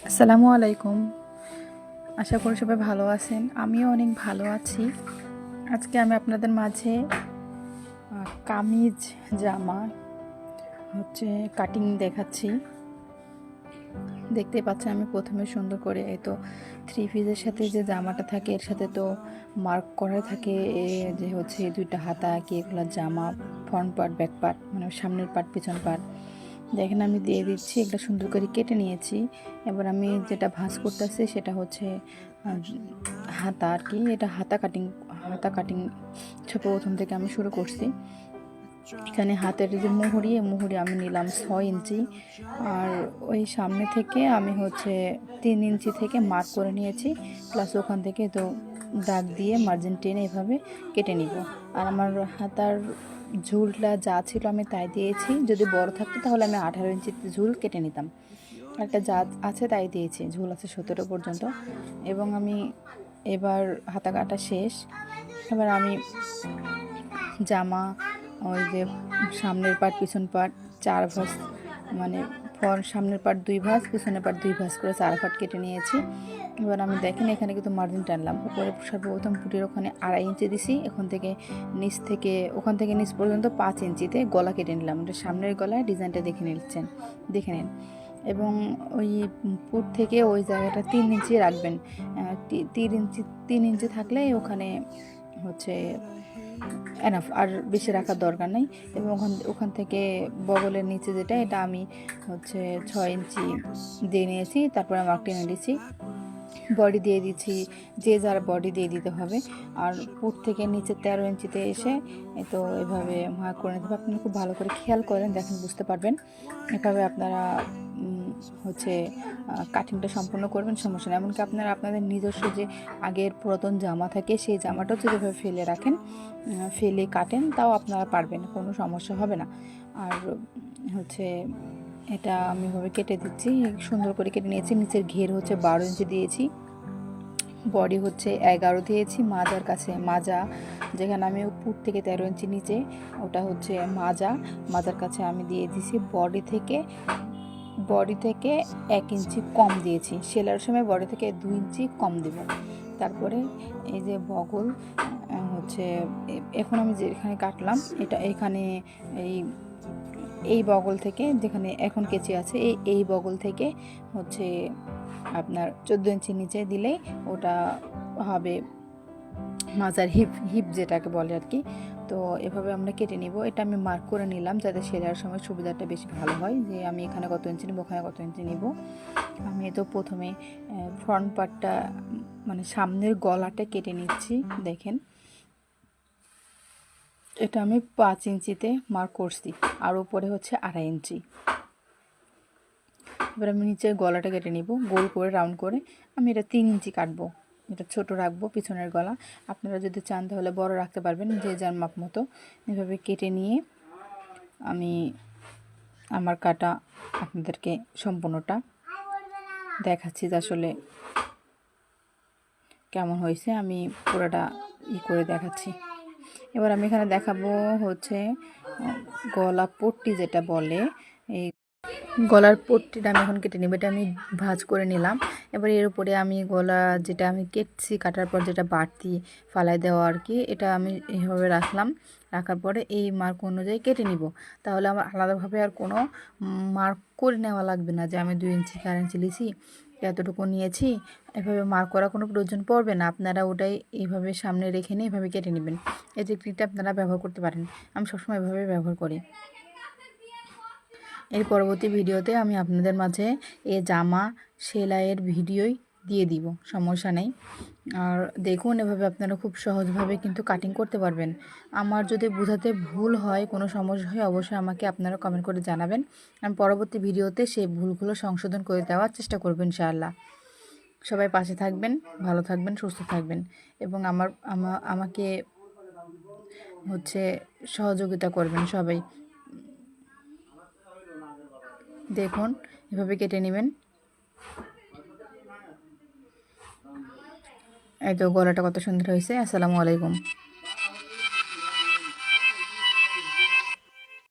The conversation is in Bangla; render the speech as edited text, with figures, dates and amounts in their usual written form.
আসসালামু আলাইকুম। আশা করি সবাই ভালো আছেন। আমিও অনেক ভালো আছি। আজকে আমি আপনাদের মাঝে কামিজ জামা কাটিং দেখাচ্ছি। দেখতে পাচ্ছেন আমি প্রথমে সুন্দর করে এই তো থ্রি পিসের সাথে যে জামাটা থাকে এর সাথে তো মার্ক করা থাকে যে এই দুইটা হাতা কি এগুলো জামা ফ্রন্ট পার্ট ব্যাক পার্ট মানে সামনের পার্ট পিছন পার্ট দেখেন আমি দিয়ে দিচ্ছি। একটা সুন্দর করে কেটে নিয়েছি। এবার আমি যেটা ভাঁজ করতেছি সেটা হচ্ছে হাতা আর কি। এটা হাতা কাটিং প্রথম থেকে আমি শুরু করছি। এখানে হাতের যে মুহুরি আমি নিলাম 6 ইঞ্চি, আর ওই সামনে থেকে আমি 3 ইঞ্চি থেকে মার্ক করে নিয়েছি, প্লাস ওখান থেকে তো দাগ দিয়ে মার্জিন টেনে এভাবে কেটে নিব। আর আমার হাতার ঝুলটা যা ছিল আমি তাই দিয়েছি। যদি বড় থাকতো তাহলে আমি 18 ইঞ্চিতে ঝুল কেটে নিতাম। একটা যা আছে তাই দিয়েছি, ঝুল আছে 17 পর্যন্ত। এবং আমি এবার হাতা কাটা শেষ। এবার আমি জামা ওই যে সামনের পার্ট পিছন পার্ট 4 ভাঁজ, মানে সামনের পার্ট 2 ভাঁজ পিছনের পার্ট 2 ভাঁজ করে 4 ভাঁজ কেটে নিয়েছি। এবার আমি দেখেন এখানে কিন্তু মার্জিন টানলাম। উপরে সর্বপ্রথম পুটির ওখানে 2.5 ইঞ্চি দিছি। ওখান থেকে নিচ পর্যন্ত 5 ইঞ্চিতে গলা কেটে নিলাম। এটা সামনের গলায় ডিজাইনটা দেখে নিন। এবং ওই পুট থেকে ওই জায়গাটা 3 ইঞ্চি রাখবেন। 3 ইঞ্চি থাকলে ওখানে এনাফ, আর বেশি রাখার দরকার নেই। এবং ওখান থেকে বগলের নিচে যেটা এটা আমি 6 ইঞ্চি দিয়ে নিয়েছি। তারপরে মার্ক টেনে দিয়েছি, বডি দিয়ে দিচ্ছি, যে যার বডি দিয়ে দিতে হবে। আর পুট থেকে নিচে 13 ইঞ্চিতে এসে তো এভাবে মার্ক করে নিতে হবে। আপনি খুব ভালো করে খেয়াল করেন, দেখেন বুঝতে পারবেন। এভাবে আপনারা কাটিংটা সম্পূর্ণ করবেন, সমস্যা নেই। এমনকি আপনারা আপনাদের নিজস্ব যে আগের পুরাতন জামা থাকে সেই জামাটাও যদি এভাবে ফেলে কাটেন তাও আপনারা পারবেন, কোনো সমস্যা হবে না। আর এটা আমি এভাবে কেটে দিচ্ছি, সুন্দর করে কেটে নিয়েছি। নিচের ঘের 12 ইঞ্চি দিয়েছি, বডি 11 দিয়েছি। মাজা যেখানে আমি উপর থেকে 13 ইঞ্চি নিচে, ওটা মাজার কাছে আমি দিয়ে দিয়েছি। বডি থেকে 1 ইঞ্চি কম দিয়েছি। সেলার সময় বডি থেকে 2 ইঞ্চি কম দেব। তারপরে এই যে বগল এখন আমি যেখানে কাটলাম এটা এখানে এই বগল থেকে, যেখানে এখন কেচি আছে এই বগল থেকে আপনার 14 ইঞ্চি নিচে দিলেই ওটা হবে মাজার হিপ যেটাকে বলে আর কি। তো এভাবে আমরা কেটে নিব। এটা আমি মার্ক করে নিলাম যাতে সেলার সময় সুবিধাটা বেশি ভালো হয়, যে আমি এখানে কত ইঞ্চি নিব, ওখানে কত ইঞ্চি নিব। আমি তো প্রথমে ফ্রন্ট পার্টটা মানে সামনের গলাটা কেটে নিচ্ছি। দেখেন এটা আমি 5 ইঞ্চিতে মার্ক করছি, আর উপরে 2.5 ইঞ্চি। এবার আমি নিচের গলাটা কেটে নিব গোল করে, রাউন্ড করে। আমি এটা 3 ইঞ্চি কাটবো, এটা ছোট রাখবো পিছনের গলা। আপনারা যদি চান তাহলে বড় রাখতে পারবেন, যে যার মাপ মতো। এভাবে কেটে নিয়ে আমি আমার কাটা আপনাদেরকে সম্পূর্ণটা দেখাচ্ছি যে আসলে কেমন হয়েছে। আমি পুরোটা করে দেখাচ্ছি। এবার আমি এখানে দেখাবো গলা পট্টি যেটা বলে, এই গলার পট্টিটা আমি এখন কেটে নিব। এটা আমি ভাঁজ করে নিলাম। এবার এর উপরে আমি গলা যেটা আমি কেটছি, কাটার পর যেটা বাড়তি ফালাই দেওয়া আর কি, এটা আমি এইভাবে রাখার পরে এই মার্ক অনুযায়ী কেটে নিব। তাহলে আমার আলাদাভাবে আর কোনো মার্ক করে নেওয়া লাগবে না, যে আমি 2 ইঞ্চি 4 ইঞ্চি লিছি, এতটুকু নিয়েছি। এভাবে মার্ক করার কোনো প্রয়োজন পড়বে না। আপনারা ওটাই এইভাবে সামনে রেখে নিয়ে এভাবে কেটে নেবেন। এই টেকনিকটা আপনারা ব্যবহার করতে পারেন। আমি সবসময় এভাবে ব্যবহার করি। এর পরবর্তী ভিডিওতে আমি আপনাদের মাঝে এই জামা সেলাইয়ের ভিডিওই দিয়ে দিব, সমস্যা নেই। আর দেখুন এভাবে আপনারা খুব সহজভাবে কিন্তু কাটিং করতে পারবেন। আমার যদি বোঝাতে ভুল হয়, কোনো সমস্যা হয়, অবশ্যই আমাকে আপনারা কমেন্ট করে জানাবেন। আমি পরবর্তী ভিডিওতে সেই ভুলগুলো সংশোধন করে দেওয়ার চেষ্টা করব ইনশাআল্লাহ। সবাই পাশে থাকবেন, ভালো থাকবেন, সুস্থ থাকবেন, এবং আমাকে সহযোগিতা করবেন সবাই। দেখুন এভাবে কেটে নেবেন। এই তো গলাটা কত সুন্দর হয়েছে। আসসালামু আলাইকুম।